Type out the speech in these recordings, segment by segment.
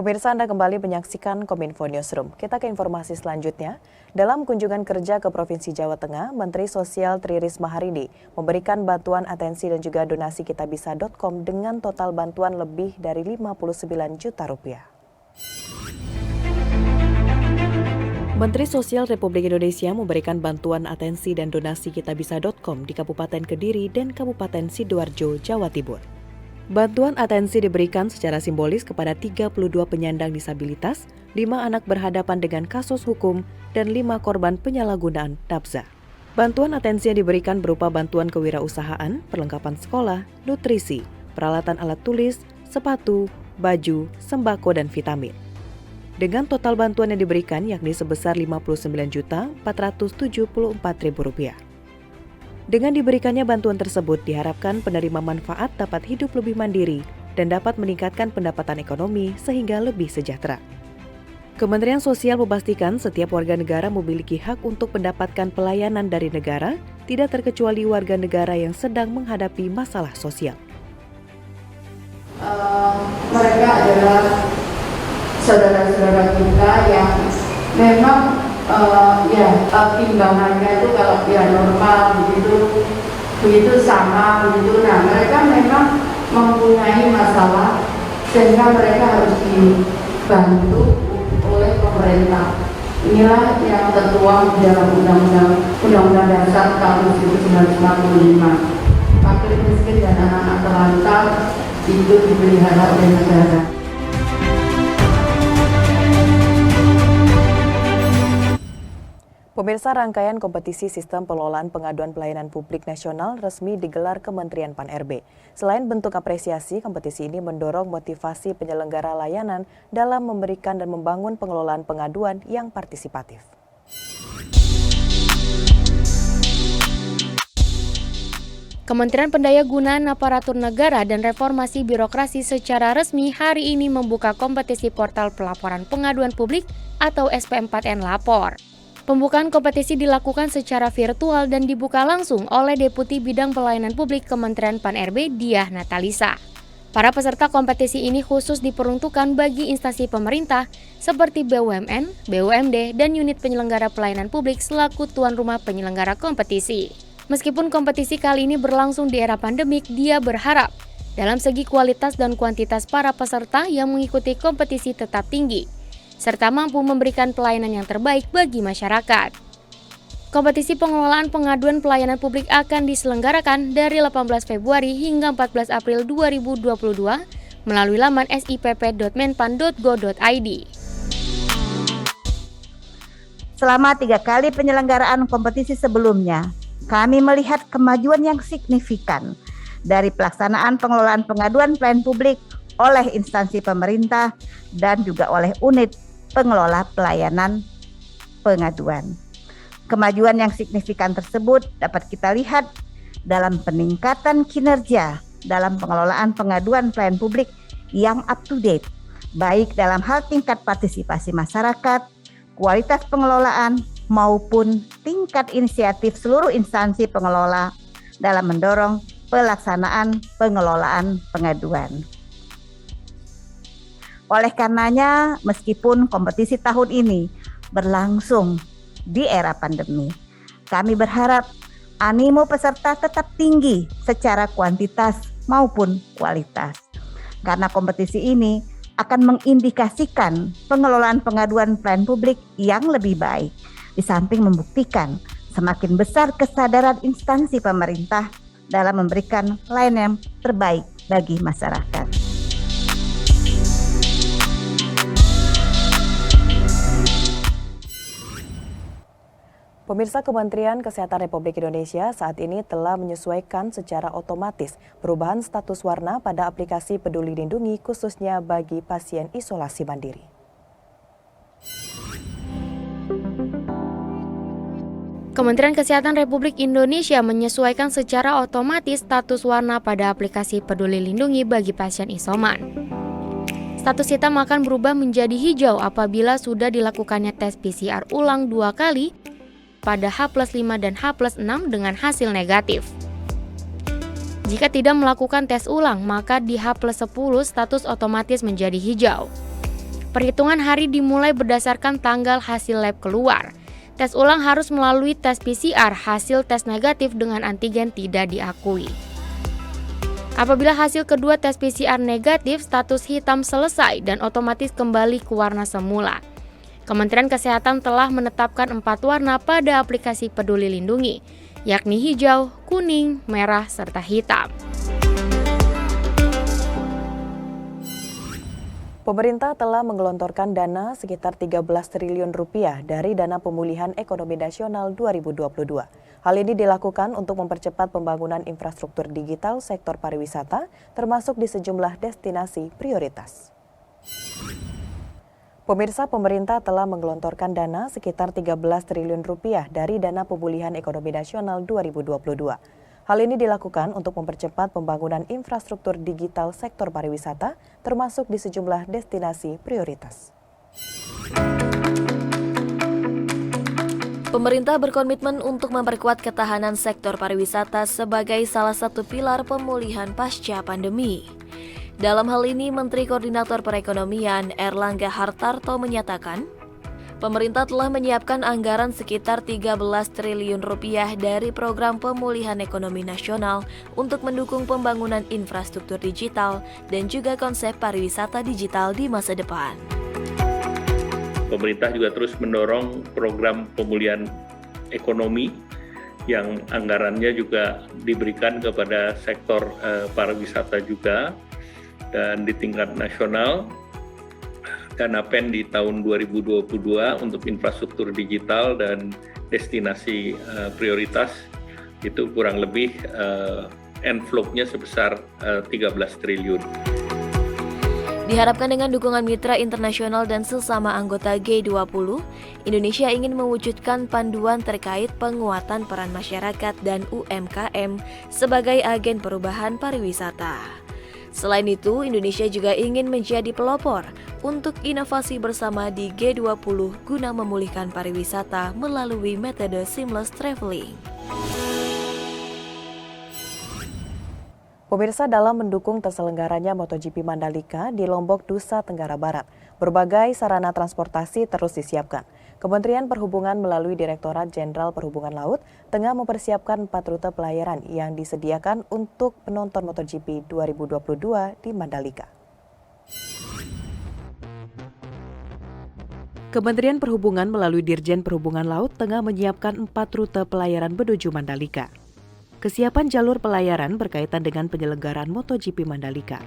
Pemirsa, Anda kembali menyaksikan Kominfo Newsroom. Kita ke informasi selanjutnya. Dalam kunjungan kerja ke Provinsi Jawa Tengah, Menteri Sosial Tri Risma hari ini memberikan bantuan atensi dan juga donasi kitabisa.com dengan total bantuan lebih dari 59 juta rupiah. Menteri Sosial Republik Indonesia memberikan bantuan atensi dan donasi kitabisa.com di Kabupaten Kediri dan Kabupaten Sidoarjo, Jawa Timur. Bantuan atensi diberikan secara simbolis kepada 32 penyandang disabilitas, 5 anak berhadapan dengan kasus hukum, dan 5 korban penyalahgunaan nafsa. Bantuan atensi yang diberikan berupa bantuan kewirausahaan, perlengkapan sekolah, nutrisi, peralatan alat tulis, sepatu, baju, sembako, dan vitamin. Dengan total bantuan yang diberikan yakni sebesar Rp59.474.000. Dengan diberikannya bantuan tersebut, diharapkan penerima manfaat dapat hidup lebih mandiri dan dapat meningkatkan pendapatan ekonomi sehingga lebih sejahtera. Kementerian Sosial memastikan setiap warga negara memiliki hak untuk mendapatkan pelayanan dari negara, tidak terkecuali warga negara yang sedang menghadapi masalah sosial. Mereka adalah saudara-saudara kita yang memang timbangannya itu kalau dia normal begitu sama begitu. Nah, mereka memang mempunyai masalah sehingga mereka harus dibantu oleh pemerintah. Inilah yang tertuang di dalam Undang-Undang Dasar tahun 1945. Fakir miskin dan anak-anak terlantar itu dipelihara oleh negara. Pemirsa, rangkaian kompetisi sistem pengelolaan pengaduan pelayanan publik nasional resmi digelar Kementerian Pan-RB. Selain bentuk apresiasi, kompetisi ini mendorong motivasi penyelenggara layanan dalam memberikan dan membangun pengelolaan pengaduan yang partisipatif. Kementerian Pendayagunaan Aparatur Negara dan Reformasi Birokrasi secara resmi hari ini membuka kompetisi portal pelaporan pengaduan publik atau SP4N Lapor. Pembukaan kompetisi dilakukan secara virtual dan dibuka langsung oleh Deputi Bidang Pelayanan Publik Kementerian Pan-RB Diah Natalisa. Para peserta kompetisi ini khusus diperuntukkan bagi instansi pemerintah seperti BUMN, BUMD, dan unit penyelenggara pelayanan publik selaku tuan rumah penyelenggara kompetisi. Meskipun kompetisi kali ini berlangsung di era pandemik, dia berharap dalam segi kualitas dan kuantitas para peserta yang mengikuti kompetisi tetap tinggi, serta mampu memberikan pelayanan yang terbaik bagi masyarakat. Kompetisi pengelolaan pengaduan pelayanan publik akan diselenggarakan dari 18 Februari hingga 14 April 2022 melalui laman sipp.menpan.go.id. Selama 3 kali penyelenggaraan kompetisi sebelumnya, kami melihat kemajuan yang signifikan dari pelaksanaan pengelolaan pengaduan pelayanan publik oleh instansi pemerintah dan juga oleh unit pengelola pelayanan pengaduan. Kemajuan yang signifikan tersebut dapat kita lihat dalam peningkatan kinerja dalam pengelolaan pengaduan pelayanan publik yang up to date, baik dalam hal tingkat partisipasi masyarakat, kualitas pengelolaan, maupun tingkat inisiatif seluruh instansi pengelola dalam mendorong pelaksanaan pengelolaan pengaduan. Oleh karenanya, meskipun kompetisi tahun ini berlangsung di era pandemi, kami berharap animo peserta tetap tinggi secara kuantitas maupun kualitas. Karena kompetisi ini akan mengindikasikan pengelolaan pengaduan pelayanan publik yang lebih baik, di samping membuktikan semakin besar kesadaran instansi pemerintah dalam memberikan layanan yang terbaik bagi masyarakat. Pemirsa, Kementerian Kesehatan Republik Indonesia saat ini telah menyesuaikan secara otomatis perubahan status warna pada aplikasi Peduli Lindungi khususnya bagi pasien isolasi mandiri. Kementerian Kesehatan Republik Indonesia menyesuaikan secara otomatis status warna pada aplikasi Peduli Lindungi bagi pasien isoman. Status hitam akan berubah menjadi hijau apabila sudah dilakukannya tes PCR ulang 2 kali pada H+5 dan H+6 dengan hasil negatif. Jika tidak melakukan tes ulang, maka di H+10 status otomatis menjadi hijau. Perhitungan hari dimulai berdasarkan tanggal hasil lab keluar. Tes ulang harus melalui tes PCR, hasil tes negatif dengan antigen tidak diakui. Apabila hasil kedua tes PCR negatif, status hitam selesai dan otomatis kembali ke warna semula. Kementerian Kesehatan telah menetapkan 4 warna pada aplikasi Peduli Lindungi, yakni hijau, kuning, merah, serta hitam. Pemerintah telah menggelontorkan dana sekitar 13 triliun rupiah dari Dana Pemulihan Ekonomi Nasional 2022. Hal ini dilakukan untuk mempercepat pembangunan infrastruktur digital sektor pariwisata, termasuk di sejumlah destinasi prioritas. Pemirsa, pemerintah telah menggelontorkan dana sekitar 13 triliun rupiah dari Dana Pemulihan Ekonomi Nasional 2022. Hal ini dilakukan untuk mempercepat pembangunan infrastruktur digital sektor pariwisata, termasuk di sejumlah destinasi prioritas. Pemerintah berkomitmen untuk memperkuat ketahanan sektor pariwisata sebagai salah satu pilar pemulihan pasca pandemi. Dalam hal ini, Menteri Koordinator Perekonomian Erlangga Hartarto menyatakan, pemerintah telah menyiapkan anggaran sekitar 13 triliun rupiah dari Program Pemulihan Ekonomi Nasional untuk mendukung pembangunan infrastruktur digital dan juga konsep pariwisata digital di masa depan. Pemerintah juga terus mendorong program pemulihan ekonomi yang anggarannya juga diberikan kepada sektor pariwisata juga, dan di tingkat nasional Dana PEN di tahun 2022 untuk infrastruktur digital dan destinasi prioritas itu kurang lebih envelope-nya sebesar 13 triliun. Diharapkan dengan dukungan mitra internasional dan sesama anggota G20, Indonesia ingin mewujudkan panduan terkait penguatan peran masyarakat dan UMKM sebagai agen perubahan pariwisata. Selain itu, Indonesia juga ingin menjadi pelopor untuk inovasi bersama di G20 guna memulihkan pariwisata melalui metode seamless traveling. Pemirsa, dalam mendukung terselenggaranya MotoGP Mandalika di Lombok, Nusa Tenggara Barat, berbagai sarana transportasi terus disiapkan. Kementerian Perhubungan melalui Direktorat Jenderal Perhubungan Laut tengah mempersiapkan 4 rute pelayaran yang disediakan untuk penonton MotoGP 2022 di Mandalika. Kementerian Perhubungan melalui Dirjen Perhubungan Laut tengah menyiapkan 4 rute pelayaran menuju Mandalika. Kesiapan jalur pelayaran berkaitan dengan penyelenggaraan MotoGP Mandalika.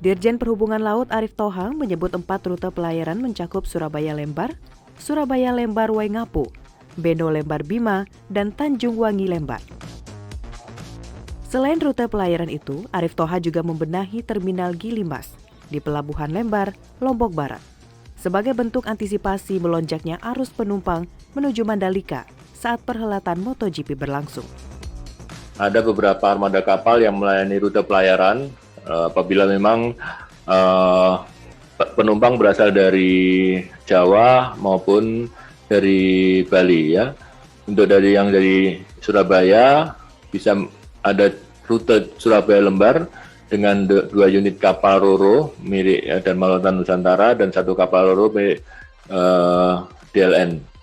Dirjen Perhubungan Laut Arif Tohang menyebut 4 rute pelayaran mencakup Surabaya Lembar, Surabaya Lembar Waingapu, Beno Lembar Bima, dan Tanjung Wangi Lembar. Selain rute pelayaran itu, Arif Toha juga membenahi Terminal Gilimas di Pelabuhan Lembar, Lombok Barat, sebagai bentuk antisipasi melonjaknya arus penumpang menuju Mandalika saat perhelatan MotoGP berlangsung. Ada beberapa armada kapal yang melayani rute pelayaran apabila memang penumpang berasal dari Jawa maupun dari Bali ya. Untuk dari Surabaya bisa ada rute Surabaya Lembar dengan 2 unit kapal Roro milik Dharma Lautan Nusantara dan 1 kapal Roro milik DLN.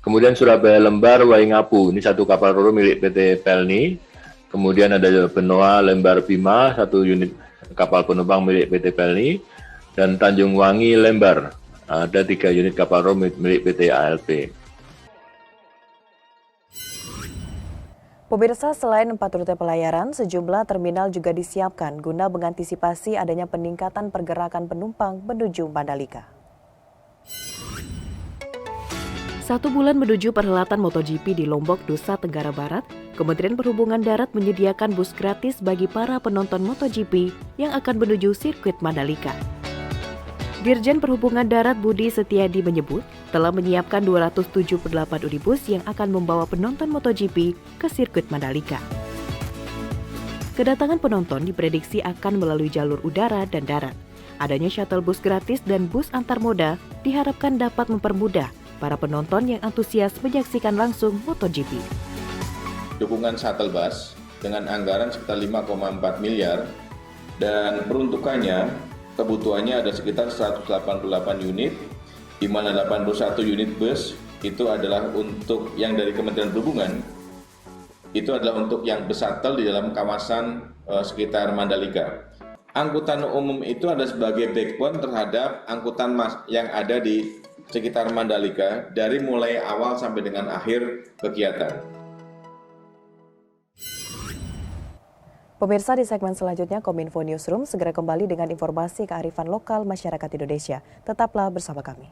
Kemudian Surabaya Lembar Waingapu, ini 1 kapal Roro milik PT Pelni. Kemudian ada Benoa Lembar Bima, 1 unit kapal penumpang milik PT Pelni. Dan Tanjung Wangi Lembar, ada 3 unit kapal Roro milik PT ALP. Pemirsa, selain 4 rute pelayaran, sejumlah terminal juga disiapkan guna mengantisipasi adanya peningkatan pergerakan penumpang menuju Mandalika. 1 bulan menuju perhelatan MotoGP di Lombok, Nusa Tenggara Barat, Kementerian Perhubungan Darat menyediakan bus gratis bagi para penonton MotoGP yang akan menuju sirkuit Mandalika. Dirjen Perhubungan Darat Budi Setiadi menyebut telah menyiapkan 278 unit bus yang akan membawa penonton MotoGP ke sirkuit Mandalika. Kedatangan penonton diprediksi akan melalui jalur udara dan darat. Adanya shuttle bus gratis dan bus antar moda diharapkan dapat mempermudah para penonton yang antusias menyaksikan langsung MotoGP. Dukungan shuttle bus dengan anggaran sekitar 5,4 miliar dan peruntukannya kebutuhannya ada sekitar 188 unit, di mana 81 unit bus itu adalah untuk yang dari Kementerian Perhubungan, itu adalah untuk yang bus shuttle di dalam kawasan sekitar Mandalika. Angkutan umum itu ada sebagai backbone terhadap angkutan yang ada di sekitar Mandalika dari mulai awal sampai dengan akhir kegiatan. Pemirsa, di segmen selanjutnya Kominfo Newsroom segera kembali dengan informasi kearifan lokal masyarakat Indonesia. Tetaplah bersama kami.